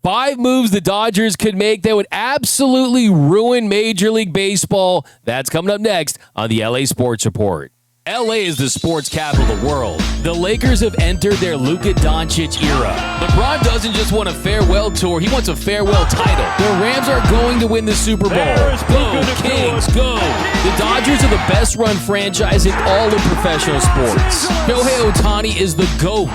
5 moves the Dodgers could make that would absolutely ruin Major League Baseball. That's coming up next on the LA Sports Report. LA is the sports capital of the world. The Lakers have entered their Luka Doncic era. LeBron doesn't just want a farewell tour, he wants a farewell title. The Rams are going to win the Super Bowl. Go, Kings, go! The Dodgers are the best-run franchise in all of professional sports. Shohei Ohtani is the GOAT.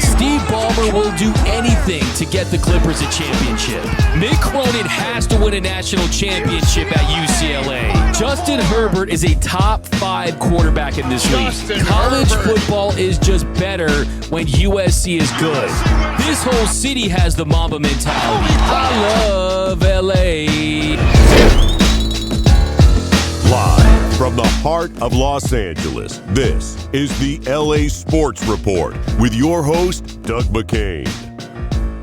Steve Ballmer will do anything to get the Clippers a championship. Mick Cronin has to win a national championship at UCLA. Justin Herbert is a top 5 quarterback in this league. College football is just better when USC is good. This whole city has the Mamba mentality. I love LA. Live from the heart of Los Angeles, this is the LA Sports Report with your host, Doug McKain.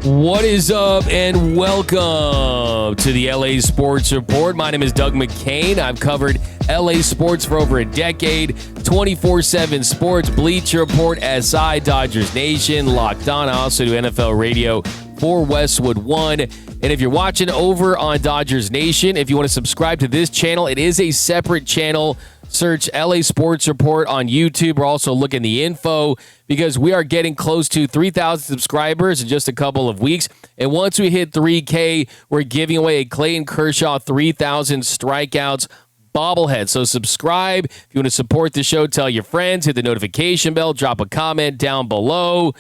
What is up, and welcome to the LA Sports Report. My name is Doug McKain. I've covered LA sports for over a decade. 24/7 Sports, Bleacher Report, SI, Dodgers Nation, Locked On. I also do NFL radio for Westwood One. And if you're watching over on Dodgers Nation, if you want to subscribe to this channel, it is a separate channel. Search LA Sports Report on YouTube, or also look in the info, because we are getting close to 3,000 subscribers in just a couple of weeks. And once we hit 3K, we're giving away a Clayton Kershaw 3,000 strikeouts bobblehead. So subscribe. If you want to support the show, tell your friends, hit the notification bell, drop a comment down below.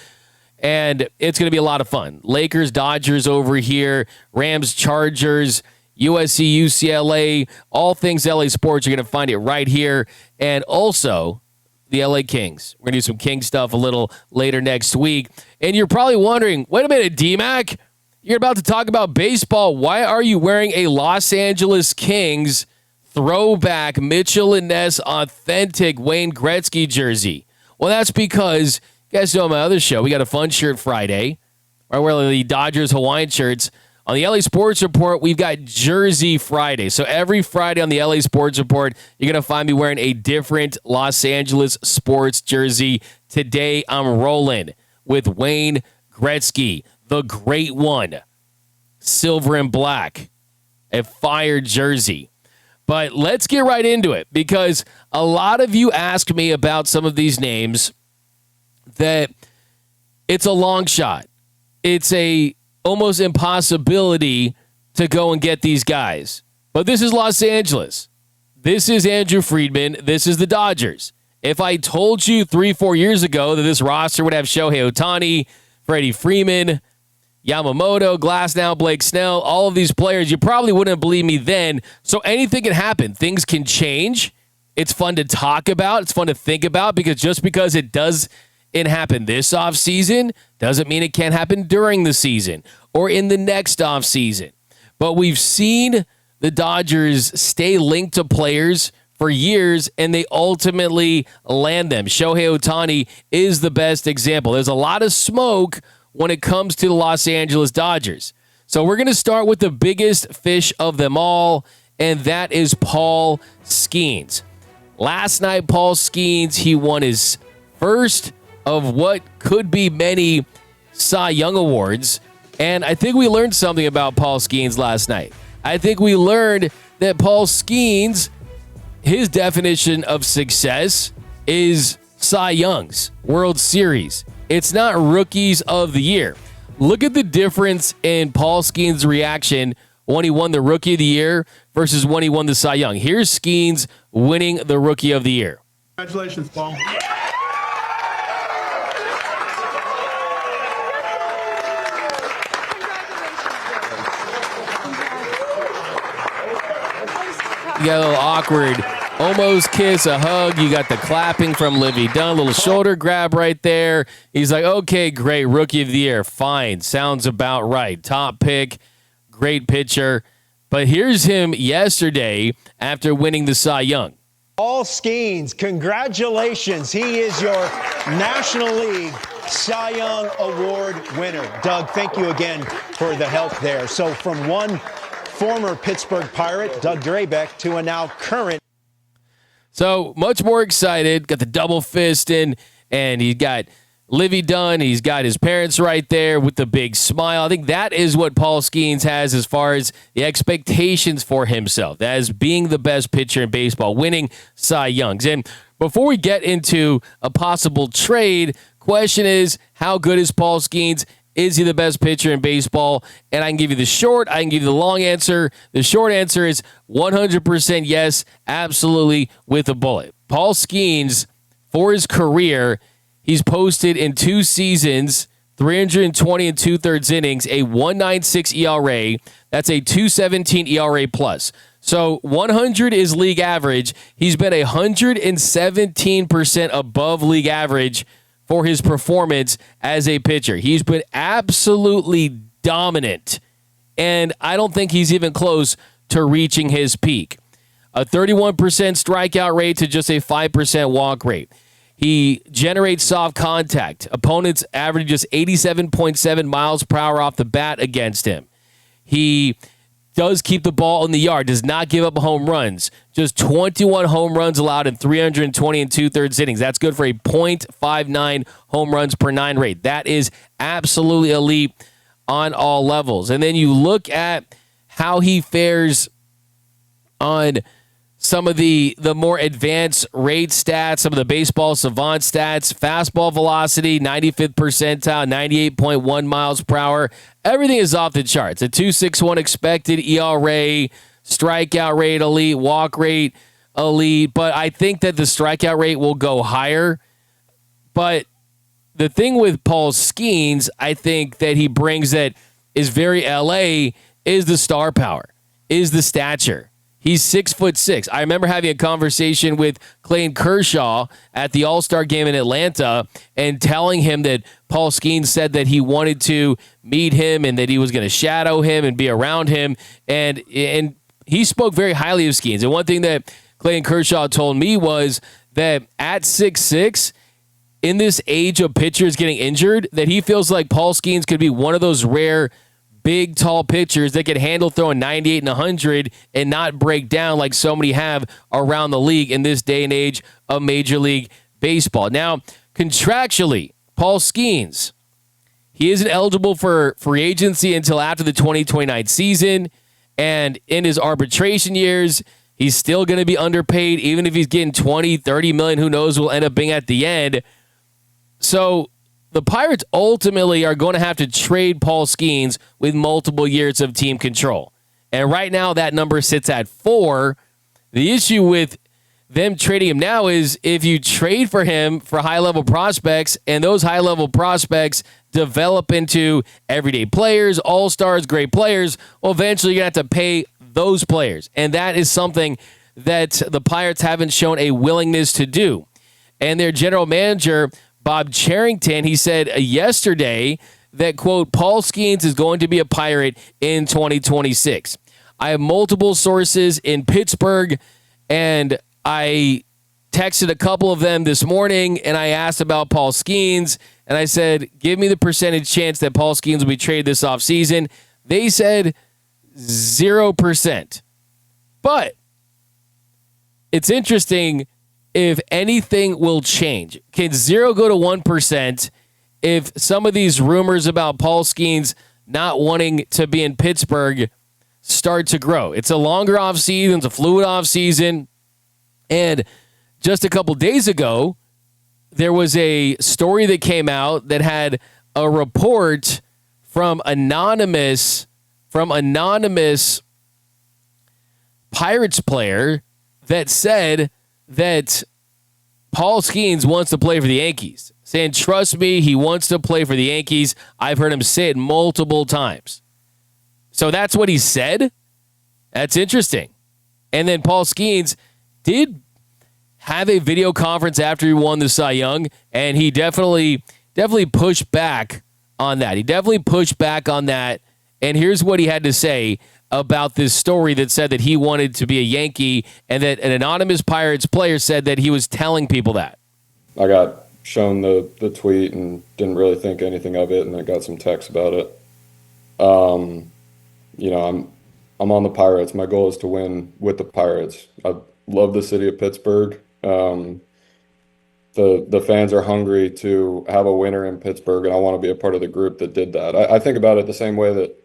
And it's going to be a lot of fun. Lakers, Dodgers over here, Rams, Chargers, USC, UCLA, all things LA sports. You're going to find it right here. And also the LA Kings. We're going to do some King stuff a little later next week. And you're probably wondering, wait a minute, D-Mac, you're about to talk about baseball. Why are you wearing a Los Angeles Kings throwback Mitchell and Ness authentic Wayne Gretzky jersey? Well, that's because, you guys know on my other show, we got a Fun Shirt Friday. I wear the Dodgers Hawaiian shirts. On the LA Sports Report, we've got Jersey Friday. So every Friday on the LA Sports Report, you're going to find me wearing a different Los Angeles sports jersey. Today, I'm rolling with Wayne Gretzky, the great one. Silver and black. A fire jersey. But let's get right into it, because a lot of you asked me about some of these names that it's a long shot. It's a almost impossibility to go and get these guys. But this is Los Angeles. This is Andrew Friedman. This is the Dodgers. If I told you 3-4 years ago that this roster would have Shohei Ohtani, Freddie Freeman, Yamamoto, Glasnow, Blake Snell, all of these players, you probably wouldn't believe me then. So anything can happen. Things can change. It's fun to talk about. It's fun to think about, because just because it happened this offseason doesn't mean it can't happen during the season or in the next offseason. But we've seen the Dodgers stay linked to players for years, and they ultimately land them. Shohei Ohtani is the best example. There's a lot of smoke when it comes to the Los Angeles Dodgers. So we're going to start with the biggest fish of them all, and that is Paul Skeens. Last night, Paul Skeens, he won his first of what could be many Cy Young Awards. And I think we learned something about Paul Skeens last night. I think we learned that Paul Skeens, his definition of success is Cy Young's, World Series. It's not Rookies of the Year. Look at the difference in Paul Skeens' reaction when he won the Rookie of the Year versus when he won the Cy Young. Here's Skeens winning the Rookie of the Year. Congratulations, Paul. You got a little awkward, almost kiss, a hug. You got the clapping from Livy Dunn, little shoulder grab right there. He's like, okay, great, Rookie of the Year, fine, sounds about right. Top pick, great pitcher. But here's him yesterday after winning the Cy Young. Paul Skeens, congratulations. He is your National League Cy Young Award winner. Doug, thank you again for the help there. So from one former Pittsburgh Pirate, Doug Drabek, to a now current. So much more excited, got the double fist in, and he got Livy Dunn, he's got his parents right there with the big smile. I think that is what Paul Skeens has as far as the expectations for himself as being the best pitcher in baseball, winning Cy Youngs. And before we get into a possible trade, question is, how good is Paul Skeens? Is he the best pitcher in baseball? And I can give you the short, I can give you the long answer. The short answer is 100% yes, absolutely, with a bullet. Paul Skeens, for his career, he's posted in 2 seasons, 320 and 2/3 innings, a 1.96 ERA. That's a 2.17 ERA plus. So 100 is league average. He's been 117% above league average for his performance as a pitcher. He's been absolutely dominant, and I don't think he's even close to reaching his peak. A 31% strikeout rate to just a 5% walk rate. He generates soft contact. Opponents average just 87.7 miles per hour off the bat against him. He does keep the ball in the yard, does not give up home runs. Just 21 home runs allowed in 320 and 2/3 innings. That's good for a .59 home runs per 9 rate. That is absolutely elite on all levels. And then you look at how he fares on some of the more advanced rate stats, some of the baseball savant stats, fastball velocity, 95th percentile, 98.1 miles per hour. Everything is off the charts. A 2.61 expected ERA, strikeout rate elite, walk rate elite. But I think that the strikeout rate will go higher. But the thing with Paul Skeens, I think that he brings that is very LA, is the star power, is the stature. He's 6'6". I remember having a conversation with Clayton Kershaw at the All-Star game in Atlanta and telling him that Paul Skeens said that he wanted to meet him and that he was going to shadow him and be around him. And he spoke very highly of Skeens. And one thing that Clayton Kershaw told me was that at 6'6", in this age of pitchers getting injured, that he feels like Paul Skeens could be one of those rare big, tall pitchers that can handle throwing 98 and 100 and not break down like so many have around the league in this day and age of Major League Baseball. Now, contractually, Paul Skeens, he isn't eligible for free agency until after the 2029 season, and in his arbitration years, he's still going to be underpaid, even if he's getting 20, 30 million, who knows, will end up being at the end. So the Pirates ultimately are going to have to trade Paul Skeens with multiple years of team control. And right now that number sits at 4. The issue with them trading him now is if you trade for him for high-level prospects and those high-level prospects develop into everyday players, all-stars, great players, well, eventually you're going to have to pay those players. And that is something that the Pirates haven't shown a willingness to do. And their general manager, Bob Charrington, he said yesterday that, quote, Paul Skeens is going to be a Pirate in 2026. I have multiple sources in Pittsburgh, and I texted a couple of them this morning, and I asked about Paul Skeens, and I said, give me the percentage chance that Paul Skeens will be traded this offseason. They said 0%. But it's interesting if anything will change. Can 0 go to 1% if some of these rumors about Paul Skeens not wanting to be in Pittsburgh start to grow? It's a longer offseason, it's a fluid offseason, and just a couple days ago, there was a story that came out that had a report from anonymous Pirates player that said that Paul Skeens wants to play for the Yankees, saying, trust me, he wants to play for the Yankees. I've heard him say it multiple times. So that's what he said. That's interesting. And then Paul Skeens did have a video conference after he won the Cy Young, and he definitely pushed back on that. And here's what he had to say about this story that said that he wanted to be a Yankee and that an anonymous Pirates player said that he was telling people that. I got shown the tweet and didn't really think anything of it, and I got some texts about it. I'm on the Pirates. My goal is to win with the Pirates. I love the city of Pittsburgh. the fans are hungry to have a winner in Pittsburgh, and I want to be a part of the group that did that. I think about it the same way that,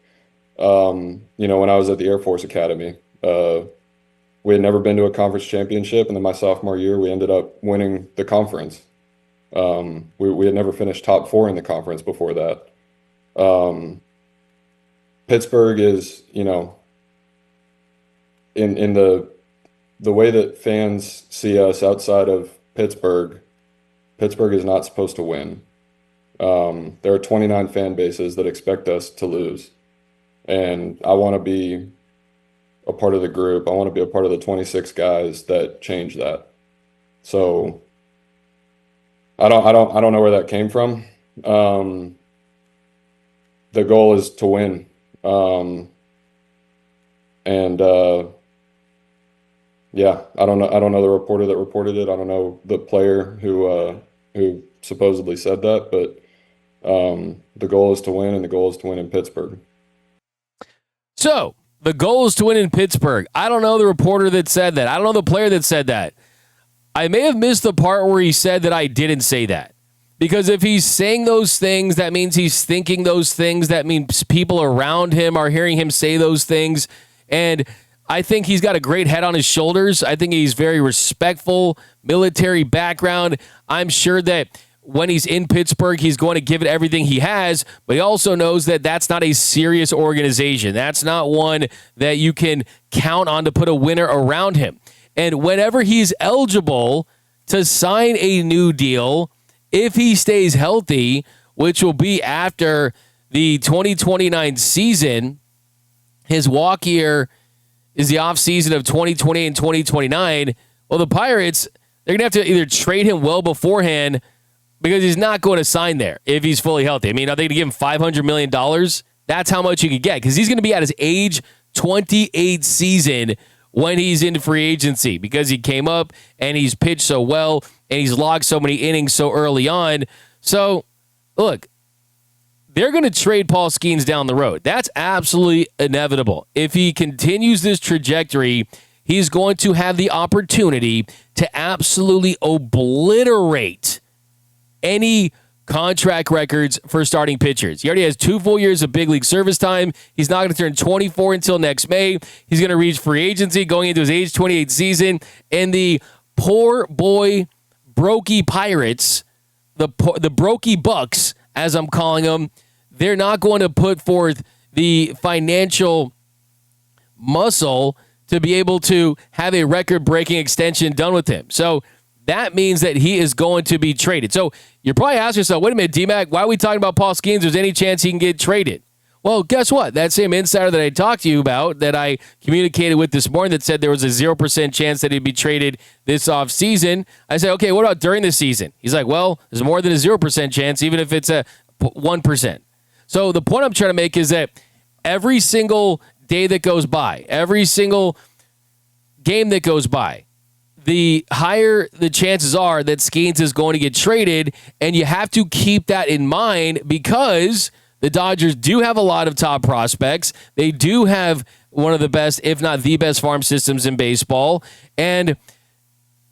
when I was at the Air Force Academy, we had never been to a conference championship, and then my sophomore year, we ended up winning the conference. We had never finished top 4 in the conference before that. Pittsburgh is, in the way that fans see us outside of Pittsburgh is not supposed to win. There are 29 fan bases that expect us to lose. And I want to be a part of the group. I want to be a part of the 26 guys that change that. So I don't know where that came from. The goal is to win. I don't know the reporter that reported it. I don't know the player who supposedly said that, but the goal is to win, and the goal is to win in Pittsburgh. So the goal is to win in Pittsburgh. I don't know the reporter that said that. I don't know the player that said that. I may have missed the part where he said that I didn't say that. Because if he's saying those things, that means he's thinking those things. That means people around him are hearing him say those things. And I think he's got a great head on his shoulders. I think he's very respectful, military background. I'm sure that when he's in Pittsburgh, he's going to give it everything he has, but he also knows that that's not a serious organization. That's not one that you can count on to put a winner around him. And whenever he's eligible to sign a new deal, if he stays healthy, which will be after the 2029 season, his walk year is the offseason of 2020 and 2029. Well, the Pirates, they're going to have to either trade him well beforehand because he's not going to sign there if he's fully healthy. I mean, are they going to give him $500 million? That's how much you could get because he's going to be at his age 28 season when he's in free agency because he came up and he's pitched so well and he's logged so many innings so early on. So, look, they're going to trade Paul Skeens down the road. That's absolutely inevitable. If he continues this trajectory, he's going to have the opportunity to absolutely obliterate any contract records for starting pitchers. He already has 2 full years of big league service time. He's not going to turn 24 until next May. He's going to reach free agency going into his age 28 season. And the poor boy Brokey Pirates, the Brokey Bucks, as I'm calling them, they're not going to put forth the financial muscle to be able to have a record-breaking extension done with him. So that means that he is going to be traded. So you're probably asking yourself, wait a minute, D-Mac, why are we talking about Paul Skeens? There's any chance he can get traded? Well, guess what? That same insider that I talked to you about, that I communicated with this morning that said there was a 0% chance that he'd be traded this offseason, I said, okay, what about during the season? He's like, well, there's more than a 0% chance, even if it's a 1%. So the point I'm trying to make is that every single day that goes by, every single game that goes by, the higher the chances are that Skeens is going to get traded, and you have to keep that in mind because the Dodgers do have a lot of top prospects. They do have one of the best, if not the best, farm systems in baseball, and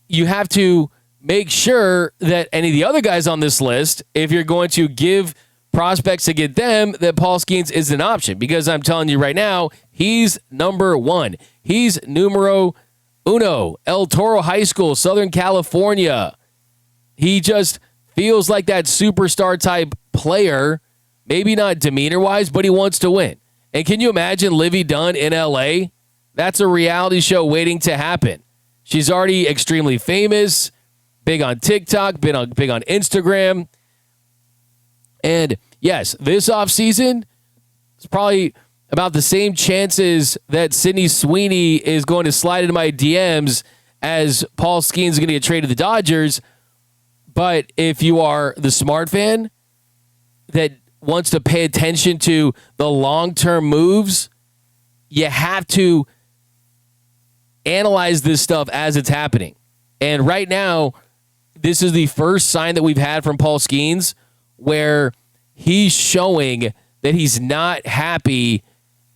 you have to make sure that any of the other guys on this list, if you're going to give prospects to get them, that Paul Skeens is an option because I'm telling you right now, he's number 1. He's numero uno. El Toro High School, Southern California. He just feels like that superstar type player, maybe not demeanor-wise, but he wants to win. And can you imagine Livy Dunn in LA? That's a reality show waiting to happen. She's already extremely famous, big on TikTok, big on Instagram. And yes, this offseason, it's probably about the same chances that Sydney Sweeney is going to slide into my DMs as Paul Skeens is going to get traded to the Dodgers. But if you are the smart fan that wants to pay attention to the long-term moves, you have to analyze this stuff as it's happening. And right now, this is the first sign that we've had from Paul Skeens where he's showing that he's not happy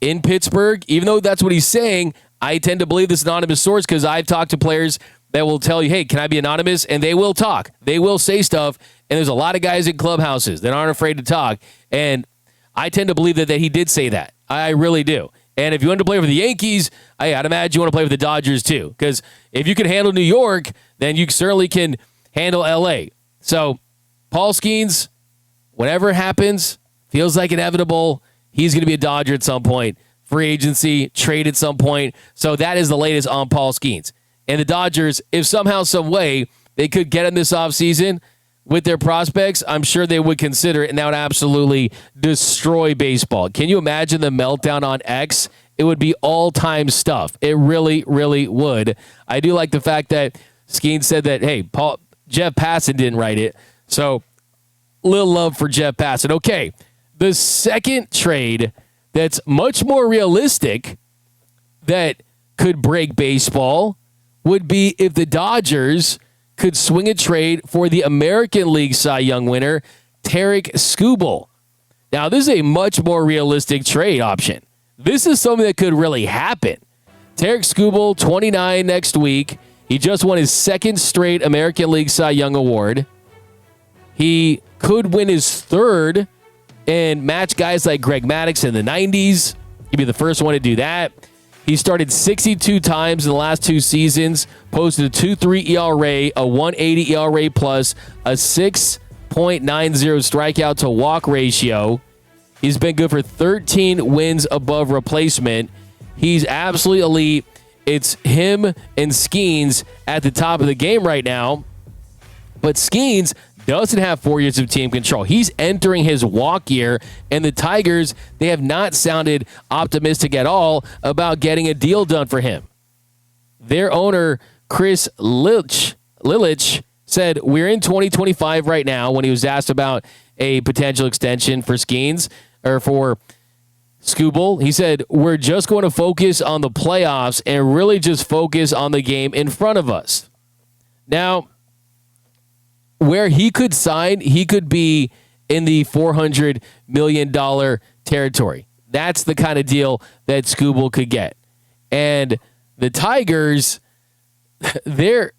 in Pittsburgh. Even though that's what he's saying, I tend to believe this anonymous source because I've talked to players that will tell you, hey, can I be anonymous? And they will talk. They will say stuff. And there's a lot of guys in clubhouses that aren't afraid to talk. And I tend to believe that he did say that. I really do. And if you want to play for the Yankees, I'd imagine you want to play for the Dodgers too. Because if you can handle New York, then you certainly can handle L.A. So Paul Skeens, whenever it happens, feels like inevitable. He's going to be a Dodger at some point. Free agency, trade at some point. So that is the latest on Paul Skeens. And the Dodgers, if somehow, some way, they could get him this offseason with their prospects, I'm sure they would consider it, and that would absolutely destroy baseball. Can you imagine the meltdown on X? It would be all-time stuff. It really, really would. I do like the fact that Skeens said that, hey, Jeff Passan didn't write it. So, little love for Jeff Passan. Okay, the second trade that's much more realistic that could break baseball would be if the Dodgers could swing a trade for the American League Cy Young winner, Tarik Skubal. Now, this is a much more realistic trade option. This is something that could really happen. Tarik Skubal, 29 next week. He just won his second straight American League Cy Young award. He could win his third and match guys like Greg Maddux in the 90s. He'd be the first one to do that. He started 62 times in the last 2 seasons, posted a 2.3 ERA, a 1.80 ERA plus, a 6.90 strikeout to walk ratio. He's been good for 13 wins above replacement. He's absolutely elite. It's him and Skeens at the top of the game right now. But Skeens doesn't have 4 years of team control. He's entering his walk year, and the Tigers, they have not sounded optimistic at all about getting a deal done for him. Their owner, Chris Lilich, said, we're in 2025 right now, when he was asked about a potential extension for Skeens, or for Skubal. He said, we're just going to focus on the playoffs and really just focus on the game in front of us. Now, where he could sign, he could be in the $400 million territory. That's the kind of deal that Skubal could get. And the Tigers, their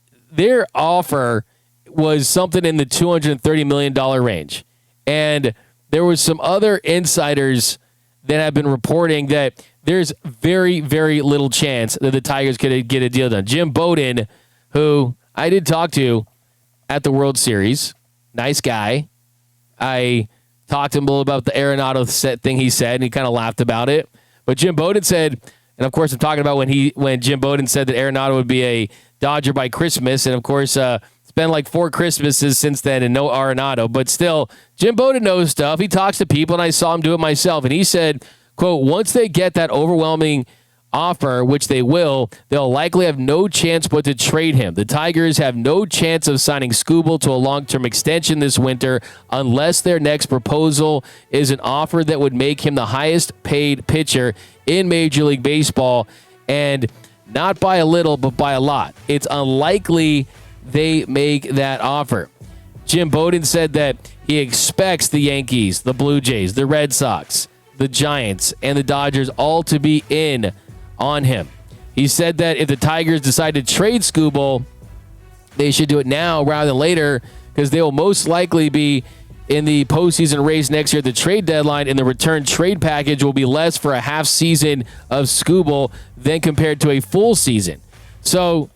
offer was something in the $230 million range. And there was some other insiders that have been reporting that there's very, very little chance that the Tigers could get a deal done. Jim Bowden, who I did talk to at the World Series, nice guy. I talked to him a little about the Arenado thing he said, and he kind of laughed about it. But Jim Bowden said, and of course I'm talking about when Jim Bowden said that Arenado would be a Dodger by Christmas, and of course it's been like 4 Christmases since then and no Arenado. But still, Jim Bowden knows stuff. He talks to people, and I saw him do it myself. And he said, quote, once they get that overwhelming offer, which they will, they'll likely have no chance but to trade him. The Tigers have no chance of signing Skubal to a long-term extension this winter unless their next proposal is an offer that would make him the highest-paid pitcher in Major League Baseball, and not by a little, but by a lot. It's unlikely they make that offer. Jim Bowden said that he expects the Yankees, the Blue Jays, the Red Sox, the Giants, and the Dodgers all to be in on him. He said that if the Tigers decide to trade Skubal, they should do it now rather than later, because they will most likely be in the postseason race next year at the trade deadline, and the return trade package will be less for a half season of Skubal than compared to a full season. So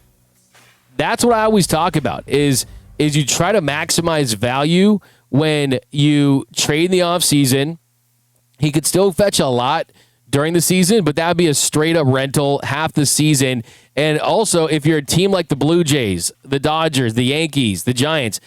that's what I always talk about, is you try to maximize value when you trade in the offseason. He could still fetch a lot during the season, but that would be a straight-up rental half the season. And also, if you're a team like the Blue Jays, the Dodgers, the Yankees, the Giants,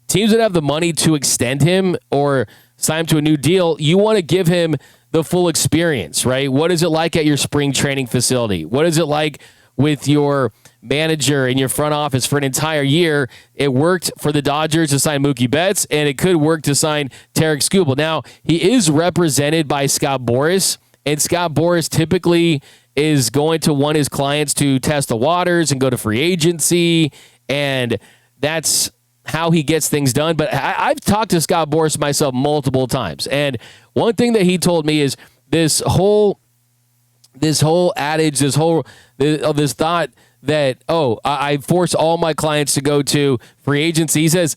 teams that have the money to extend him or sign him to a new deal, you want to give him the full experience, right? What is it like at your spring training facility? What is it like with your manager in your front office for an entire year? It worked for the Dodgers to sign Mookie Betts, and it could work to sign Tarik Skubal. Now, he is represented by Scott Boras, and Scott Boras typically is going to want his clients to test the waters and go to free agency, and that's how he gets things done. But I've talked to Scott Boras myself multiple times, and one thing that he told me is this whole adage, this thought that, I force all my clients to go to free agency. He says,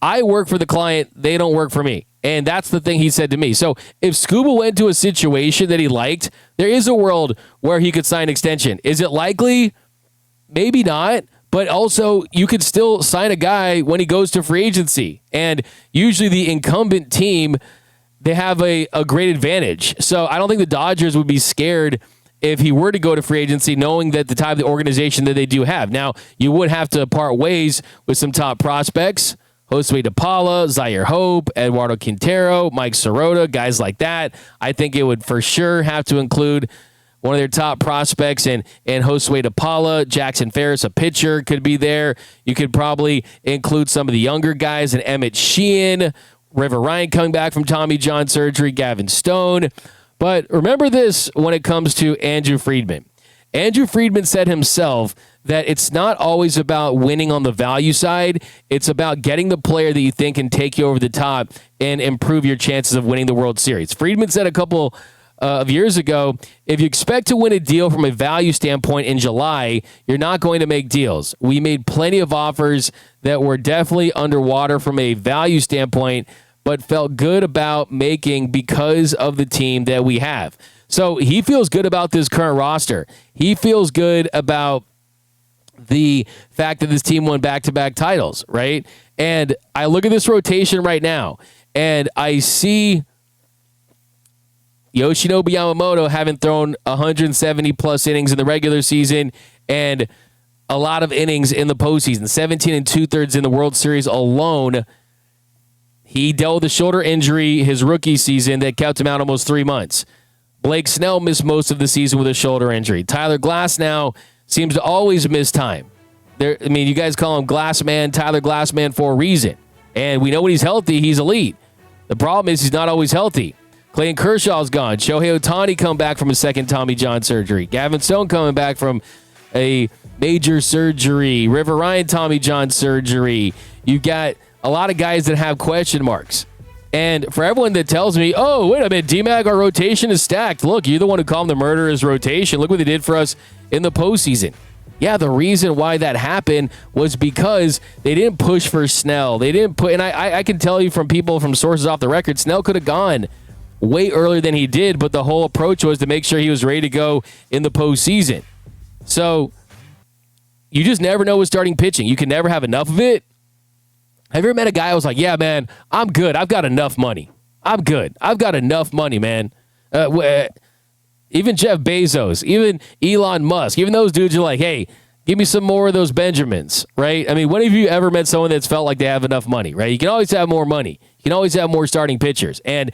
I work for the client. They don't work for me. And that's the thing he said to me. So if Scuba went to a situation that he liked, there is a world where he could sign an extension. Is it likely? Maybe not. But also, you could still sign a guy when he goes to free agency. And usually the incumbent team, they have a great advantage. So I don't think the Dodgers would be scared if he were to go to free agency, knowing that the type of organization that they do have. Now, you would have to part ways with some top prospects. Josue DePaula, Zaire Hope, Eduardo Quintero, Mike Sirota, guys like that. I think it would for sure have to include one of their top prospects and Josue DePaula. Jackson Ferris, a pitcher, could be there. You could probably include some of the younger guys and Emmett Sheehan, River Ryan coming back from Tommy John surgery, Gavin Stone. But remember this when it comes to Andrew Friedman. Andrew Friedman said himself that it's not always about winning on the value side. It's about getting the player that you think can take you over the top and improve your chances of winning the World Series. Friedman said a couple of years ago, if you expect to win a deal from a value standpoint in July, you're not going to make deals. We made plenty of offers that were definitely underwater from a value standpoint, but felt good about making because of the team that we have. So he feels good about this current roster. He feels good about the fact that this team won back-to-back titles, right? And I look at this rotation right now, and I see Yoshinobu Yamamoto having thrown 170-plus innings in the regular season and a lot of innings in the postseason, 17 and two-thirds in the World Series alone. He dealt with a shoulder injury his rookie season that kept him out almost 3 months. Blake Snell missed most of the season with a shoulder injury. Tyler Glasnow seems to always miss time. You guys call him Glassman, Tyler Glassman, for a reason. And we know when he's healthy, he's elite. The problem is he's not always healthy. Clayton Kershaw's gone. Shohei Ohtani come back from a second Tommy John surgery. Gavin Stone coming back from a major surgery. River Ryan, Tommy John surgery. You've got a lot of guys that have question marks. And for everyone that tells me, oh, wait a minute, D-Mag, our rotation is stacked. Look, you're the one who called them the murderer's rotation. Look what they did for us in the postseason. Yeah, the reason why that happened was because they didn't push for Snell. They didn't put, and I can tell you from people, from sources off the record, Snell could have gone way earlier than he did, but the whole approach was to make sure he was ready to go in the postseason. So you just never know with starting pitching. You can never have enough of it. Have you ever met a guy who was like, yeah, man, I'm good. I've got enough money. I'm good. I've got enough money, man. Even Jeff Bezos, even Elon Musk, even those dudes are like, hey, give me some more of those Benjamins, right? I mean, when have you ever met someone that's felt like they have enough money, right? You can always have more money. You can always have more starting pitchers. And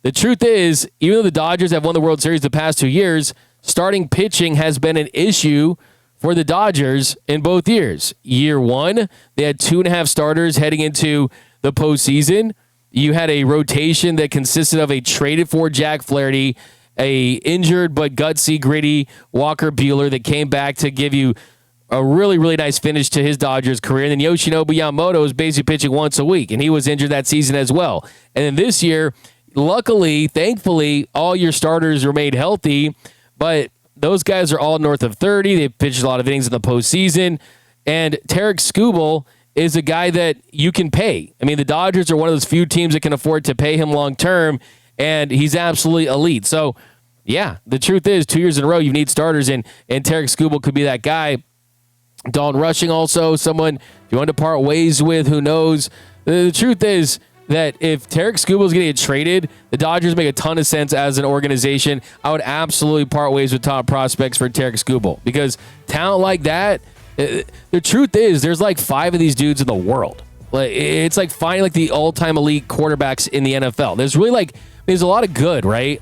the truth is, even though the Dodgers have won the World Series the past 2 years, starting pitching has been an issue for the Dodgers in both years. Year one, they had 2.5 starters heading into the postseason. You had a rotation that consisted of a traded for Jack Flaherty, a injured but gutsy, gritty Walker Buehler that came back to give you a really, really nice finish to his Dodgers career. And then Yoshinobu Yamamoto was basically pitching once a week, and he was injured that season as well. And then this year, luckily, thankfully, all your starters remained healthy, but those guys are all north of 30. They've pitched a lot of innings in the postseason. And Tarek Skubal is a guy that you can pay. I mean, the Dodgers are one of those few teams that can afford to pay him long term, and he's absolutely elite. So, yeah, the truth is 2 years in a row you need starters, and Tarek Skubal could be that guy. Dalton Rushing also, someone you want to part ways with, who knows. The truth is that if Tarek Skubal is going to get traded, the Dodgers make a ton of sense as an organization. I would absolutely part ways with top prospects for Tarek Skubal, because talent like that, the truth is there's like 5 of these dudes in the world. It's like finding like the all-time elite quarterbacks in the NFL. There's a lot of good, right?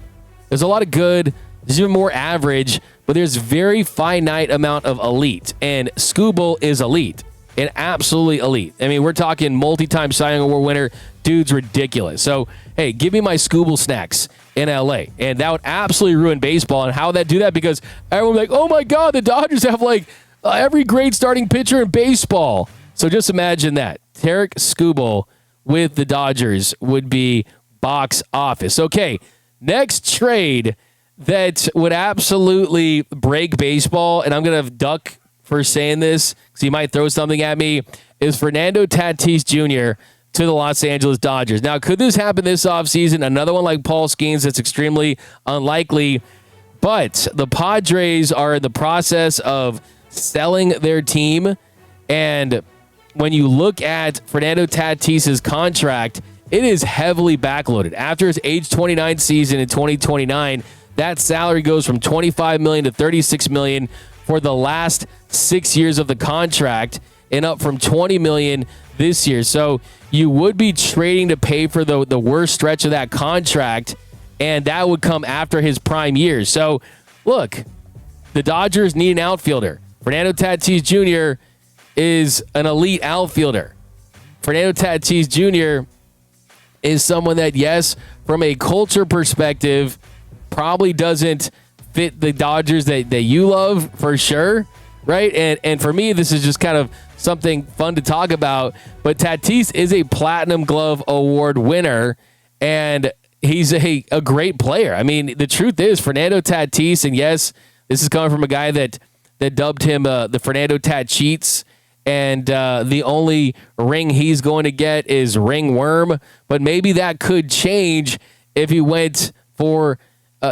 There's a lot of good. There's even more average, but there's very finite amount of elite, and Skubal is elite. And absolutely elite. I mean, we're talking multi-time Cy Young Award winner. Dude's ridiculous. So, hey, give me my Skubal snacks in LA. And that would absolutely ruin baseball. And how would that do that? Because everyone would be like, oh my God, the Dodgers have like every great starting pitcher in baseball. So just imagine that. Tarek Skubal with the Dodgers would be box office. Okay, next trade that would absolutely break baseball, and I'm going to duck for saying this, because he might throw something at me, is Fernando Tatis Jr. to the Los Angeles Dodgers. Now, could this happen this offseason? Another one like Paul Skeens, that's extremely unlikely. But the Padres are in the process of selling their team. And when you look at Fernando Tatis's contract, it is heavily backloaded. After his age 29 season in 2029, that salary goes from $25 million to $36 million for the last 6 years of the contract, and up from $20 million this year. So you would be trading to pay for the worst stretch of that contract, and that would come after his prime years. So, look, the Dodgers need an outfielder. Fernando Tatis Jr. is an elite outfielder. Fernando Tatis Jr. is someone that, yes, from a culture perspective, probably doesn't fit the Dodgers that you love, for sure, right? And for me, this is just kind of something fun to talk about. But Tatis is a Platinum Glove Award winner, and he's a great player. I mean, the truth is, Fernando Tatis, and yes, this is coming from a guy that dubbed him the Fernando Tat-Cheats, and the only ring he's going to get is ringworm. But maybe that could change if he went for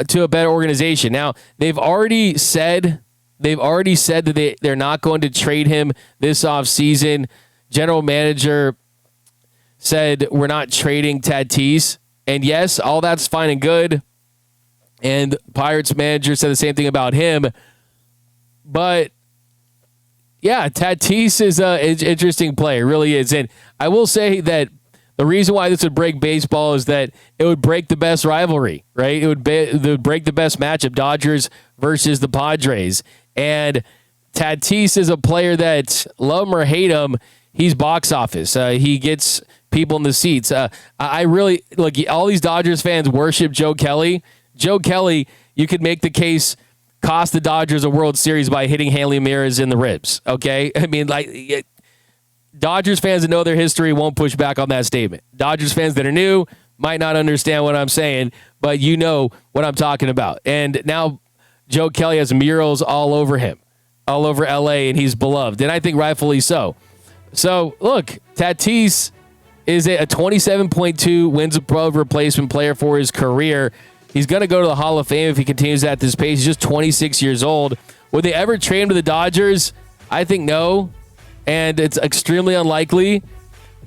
to a better organization. Now, they've already said that they're not going to trade him this offseason. General manager said we're not trading Tatis. And yes, all that's fine and good. And Pirates manager said the same thing about him. But yeah, Tatis is an interesting player, really is. And I will say that the reason why this would break baseball is that it would break the best rivalry, right? It would break the best matchup, Dodgers versus the Padres. And Tatis is a player that, love him or hate him, he's box office. He gets people in the seats. I really, look, all these Dodgers fans worship Joe Kelly. Joe Kelly, you could make the case, cost the Dodgers a World Series by hitting Hanley Ramirez in the ribs, okay? I mean, like, Dodgers fans that know their history won't push back on that statement. Dodgers fans that are new might not understand what I'm saying, but you know what I'm talking about. And now Joe Kelly has murals all over him, all over LA, and he's beloved, and I think rightfully so. So, look, Tatis is a 27.2 wins above replacement player for his career. He's going to go to the Hall of Fame if he continues at this pace. He's just 26 years old. Would they ever trade him to the Dodgers? I think no, and it's extremely unlikely.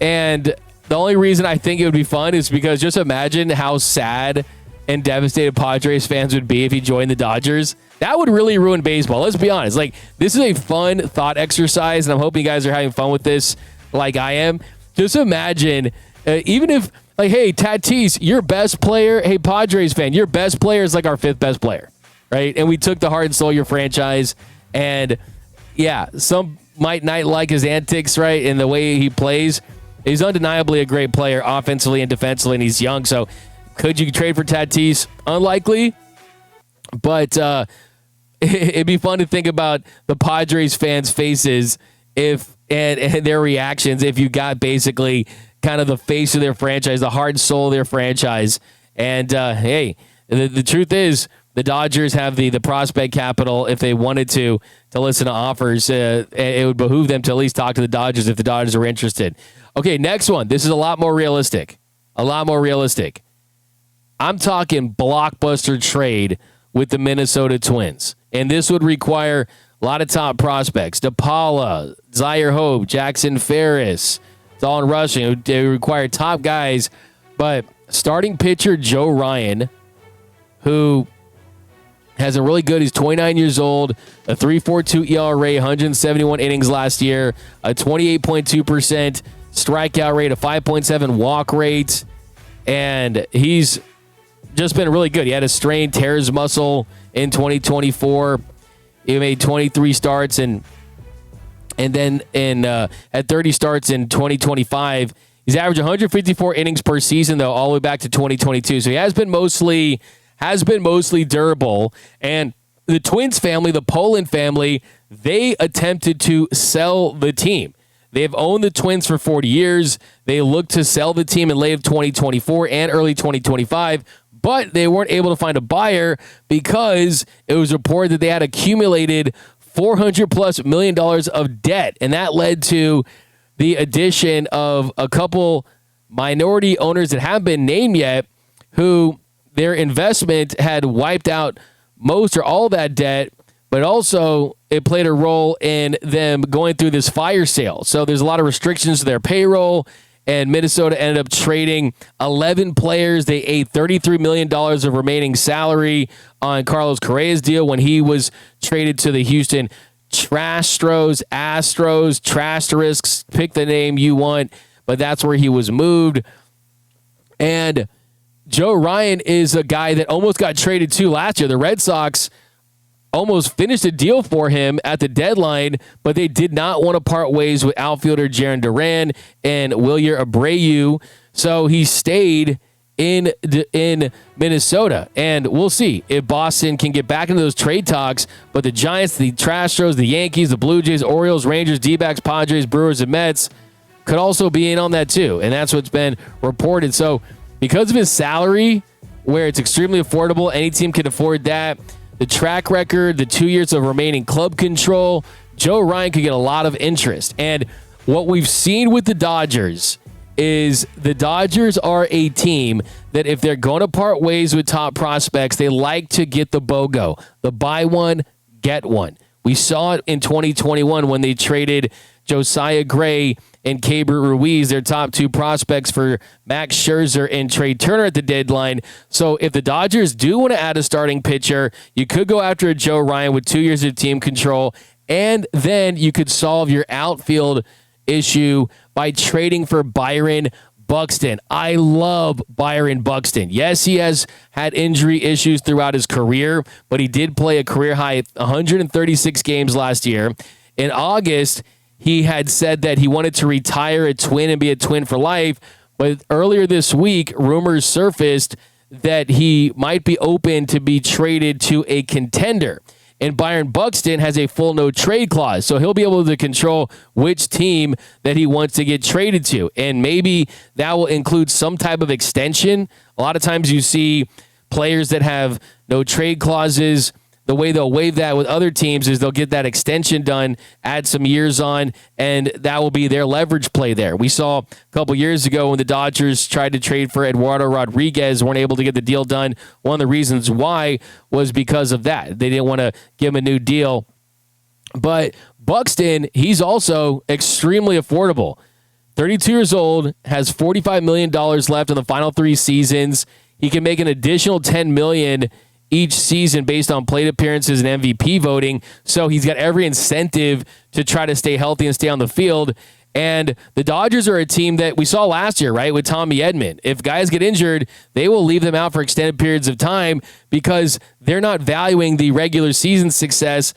And the only reason I think it would be fun is because just imagine how sad and devastated Padres fans would be if he joined the Dodgers. That would really ruin baseball. Let's be honest. Like, this is a fun thought exercise, and I'm hoping you guys are having fun with this like I am. Just imagine, even if, like, hey, Tatis, your best player, hey, Padres fan, your best player is like our fifth best player, right? And we took the heart and soul of your franchise, and yeah, some might not like his antics, right, and the way he plays. He's undeniably a great player offensively and defensively, and he's young, so could you trade for Tatis? Unlikely, but it'd be fun to think about the Padres fans' faces if and their reactions if you got basically kind of the face of their franchise, the heart and soul of their franchise. And hey, the truth is, the Dodgers have the prospect capital if they wanted to listen to offers. It would behoove them to at least talk to the Dodgers if the Dodgers are interested. Okay, next one. This is a lot more realistic. I'm talking blockbuster trade with the Minnesota Twins. And this would require a lot of top prospects. DePaula, Zaire Hope, Jackson Ferris, Dalton Rushing. It would require top guys. But starting pitcher Joe Ryan, who has a really good, he's 29 years old, a 3.42 ERA, 171 innings last year, a 28.2% strikeout rate, a 5.7 walk rate, and he's just been really good. He had a strained tears muscle in 2024. He made 23 starts and then had 30 starts in 2025. He's averaged 154 innings per season, though, all the way back to 2022. So he has been mostly durable. And the Twins family, the Poland family, they attempted to sell the team. They've owned the Twins for 40 years. They looked to sell the team in late 2024 and early 2025, but they weren't able to find a buyer because it was reported that they had accumulated $400+ million of debt. And that led to the addition of a couple minority owners that haven't been named yet, who their investment had wiped out most or all that debt, but also it played a role in them going through this fire sale. So there's a lot of restrictions to their payroll, and Minnesota ended up trading 11 players. They ate $33 million of remaining salary on Carlos Correa's deal when he was traded to the Houston Astros, pick the name you want, but that's where he was moved. And Joe Ryan is a guy that almost got traded to last year. The Red Sox almost finished a deal for him at the deadline, but they did not want to part ways with outfielder Jarren Duran and Wilyer Abreu, so he stayed in Minnesota. And we'll see if Boston can get back into those trade talks, but the Giants, the Astros, the Yankees, the Blue Jays, Orioles, Rangers, D-backs, Padres, Brewers, and Mets could also be in on that too, and that's what's been reported. So because of his salary, where it's extremely affordable, any team can afford that, the track record, the 2 years of remaining club control, Joe Ryan could get a lot of interest. And what we've seen with the Dodgers is the Dodgers are a team that if they're going to part ways with top prospects, they like to get the BOGO, the buy one, get one. We saw it in 2021 when they traded Josiah Gray and Keibert Ruiz, their top two prospects, for Max Scherzer and Trey Turner at the deadline. So if the Dodgers do want to add a starting pitcher, you could go after a Joe Ryan with 2 years of team control, and then you could solve your outfield issue by trading for Byron Buxton. I love Byron Buxton. Yes, he has had injury issues throughout his career, but he did play a career-high 136 games last year. In August, he had said that he wanted to retire a Twin and be a Twin for life, but earlier this week, rumors surfaced that he might be open to be traded to a contender. And Byron Buxton has a full no-trade clause, so he'll be able to control which team that he wants to get traded to. And maybe that will include some type of extension. A lot of times you see players that have no-trade clauses, the way they'll waive that with other teams is they'll get that extension done, add some years on, and that will be their leverage play there. We saw a couple years ago when the Dodgers tried to trade for Eduardo Rodriguez, weren't able to get the deal done. One of the reasons why was because of that. They didn't want to give him a new deal. But Buxton, he's also extremely affordable. 32 years old, has $45 million left in the final 3 seasons. He can make an additional $10 million each season based on plate appearances and MVP voting. So he's got every incentive to try to stay healthy and stay on the field. And the Dodgers are a team that we saw last year, right, with Tommy Edman. If guys get injured, they will leave them out for extended periods of time because they're not valuing the regular season success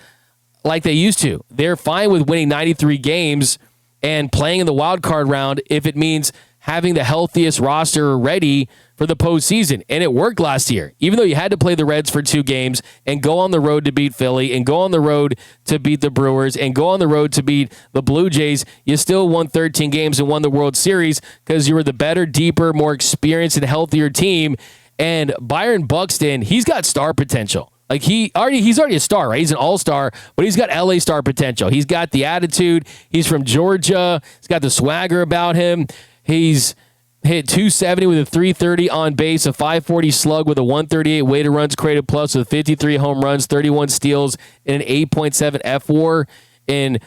like they used to. They're fine with winning 93 games and playing in the wild card round if it means having the healthiest roster ready for the postseason. And it worked last year. Even though you had to play the Reds for 2 games and go on the road to beat Philly and go on the road to beat the Brewers and go on the road to beat the Blue Jays, you still won 13 games and won the World Series because you were the better, deeper, more experienced, and healthier team. And Byron Buxton, he's got star potential. Like he's already a star, right? He's an all-star, but he's got LA star potential. He's got the attitude. He's from Georgia. He's got the swagger about him. He's hit 270 with a 330 on base, a 540 slug with a 138 weighted runs created plus with 53 home runs, 31 steals, and an 8.7 FWAR in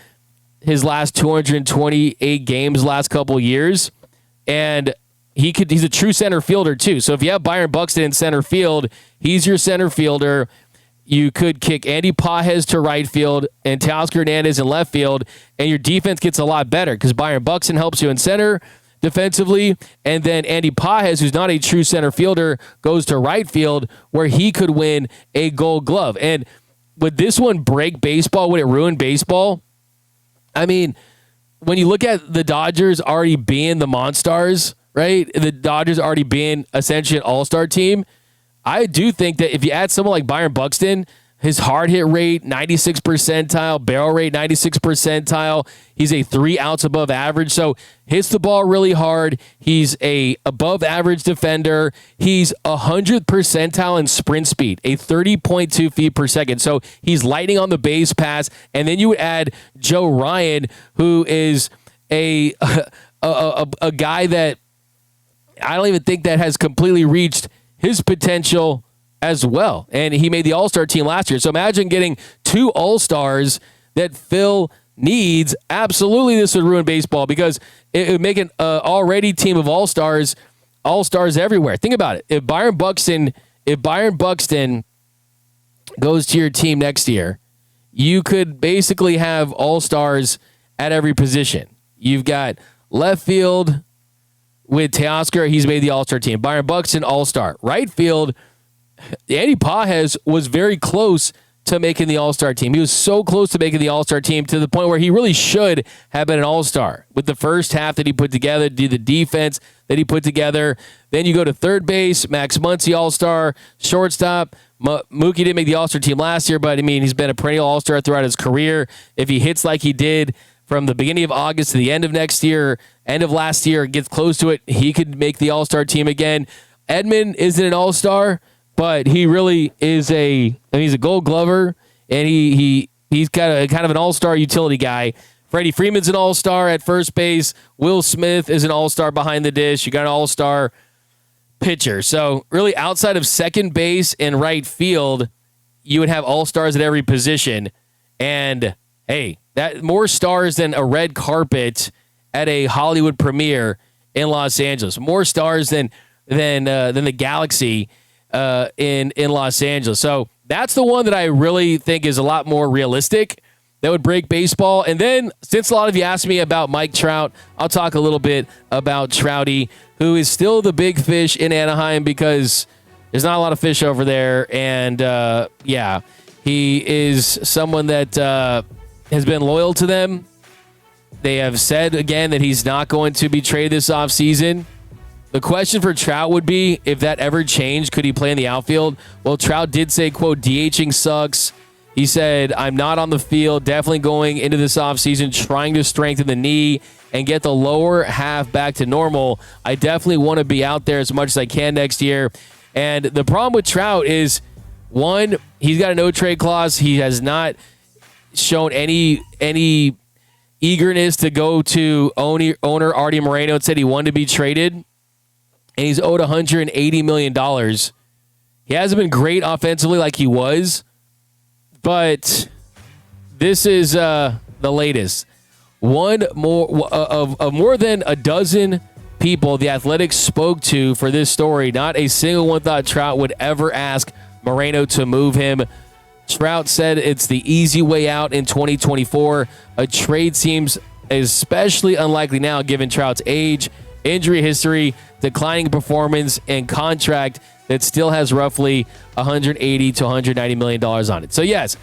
his last 228 games last couple years. And he's a true center fielder too. So if you have Byron Buxton in center field, he's your center fielder. You could kick Andy Pages to right field and Teoscar Hernandez in left field, and your defense gets a lot better because Byron Buxton helps you in center defensively, and then Andy Pages, who's not a true center fielder, goes to right field where he could win a Gold Glove. And would this one break baseball? Would it ruin baseball? I mean, when you look at the Dodgers already being the Monstars, right? The Dodgers already being essentially an all-star team, I do think that if you add someone like Byron Buxton, His hard hit rate, 96 percentile. Barrel rate, 96 percentile. He's a 3 outs above average. So hits the ball really hard. He's a above average defender. He's 100th percentile in sprint speed, a 30.2 feet per second. So he's lightning on the base pass. And then you would add Joe Ryan, who is a guy that I don't even think that has completely reached his potential as well. And he made the All-Star team last year. So imagine getting 2 All-Stars that Phil needs. Absolutely, this would ruin baseball because it would make an already team of All-Stars everywhere. Think about it. If Byron Buxton goes to your team next year, you could basically have All-Stars at every position. You've got left field with Teoscar. He's made the All-Star team. Byron Buxton, All-Star. Right field, Andy Pages was very close to making the All-Star team. He was so close to making the All-Star team to the point where he really should have been an All-Sstar with the first half that he put together, the defense that he put together. Then you go to third base, Max Muncy, All-Star. Shortstop, Mookie didn't make the All-Star team last year, but I mean, he's been a perennial All-Star throughout his career. If he hits like he did from the beginning of August to the end of next year, end of last year, gets close to it, he could make the All-Star team again. Edman isn't an All-Star, but he really is he's a Gold Glover, and he's got a kind of an all-star utility guy. Freddie Freeman's an all-star at first base. Will Smith is an all-star behind the dish. You got an all-star pitcher. So really outside of second base and right field, you would have all-stars at every position. And hey, that more stars than a red carpet at a Hollywood premiere in Los Angeles. More stars than the Galaxy in Los Angeles. So that's the one that I really think is a lot more realistic that would break baseball. And then, since a lot of you asked me about Mike Trout, I'll talk a little bit about Trouty, who is still the big fish in Anaheim because there's not a lot of fish over there. And he is someone that has been loyal to them. They have said again that he's not going to be traded this offseason. The question for Trout would be, if that ever changed, could he play in the outfield? Well, Trout did say, quote, DHing sucks. He said, I'm not on the field, definitely going into this offseason, trying to strengthen the knee and get the lower half back to normal. I definitely want to be out there as much as I can next year. And the problem with Trout is, one, he's got a no-trade clause. He has not shown any eagerness to go to owner Artie Moreno and said he wanted to be traded. And he's owed $180 million. He hasn't been great offensively like he was, but this is the latest. One more of more than a dozen people the Athletics spoke to for this story, not a single one thought Trout would ever ask Moreno to move him. Trout said it's the easy way out in 2024. A trade seems especially unlikely now given Trout's age, injury history, declining performance, and contract that still has roughly $180 to $190 million on it. So yes,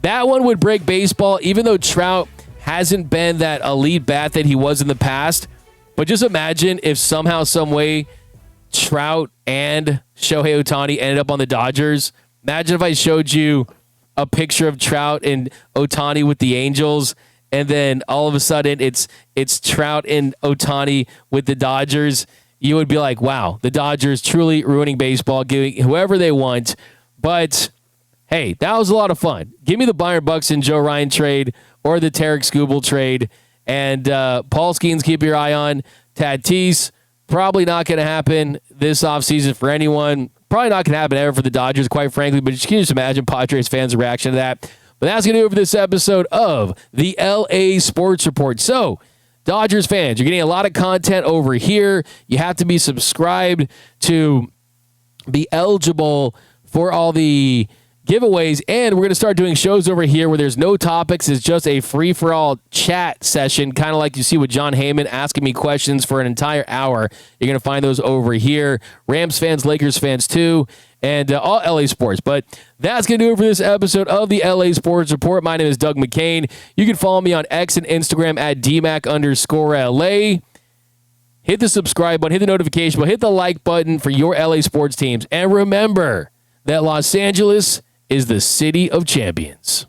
that one would break baseball, even though Trout hasn't been that elite bat that he was in the past. But just imagine if somehow, some way, Trout and Shohei Ohtani ended up on the Dodgers. Imagine if I showed you a picture of Trout and Ohtani with the Angels, and then all of a sudden it's Trout and Ohtani with the Dodgers. You would be like, wow, the Dodgers truly ruining baseball, giving whoever they want. But hey, that was a lot of fun. Give me the Byron Buxton, Joe Ryan trade or the Tarek Skubal trade. And Paul Skeens, keep your eye on. Tatis, probably not going to happen this offseason for anyone. Probably not going to happen ever for the Dodgers, quite frankly. But you can just imagine Padres fans' reaction to that. But that's going to do it for this episode of the LA Sports Report. So, Dodgers fans, you're getting a lot of content over here. You have to be subscribed to be eligible for all the giveaways, and we're going to start doing shows over here where there's no topics. It's just a free-for-all chat session, kind of like you see with John Heyman asking me questions for an entire hour. You're going to find those over here. Rams fans, Lakers fans too, and all LA sports. But that's going to do it for this episode of the LA Sports Report. My name is Doug McKain. You can follow me on X and Instagram at DMac_LA. Hit the subscribe button, hit the notification button, hit the like button for your LA sports teams. And remember that Los Angeles is the city of champions.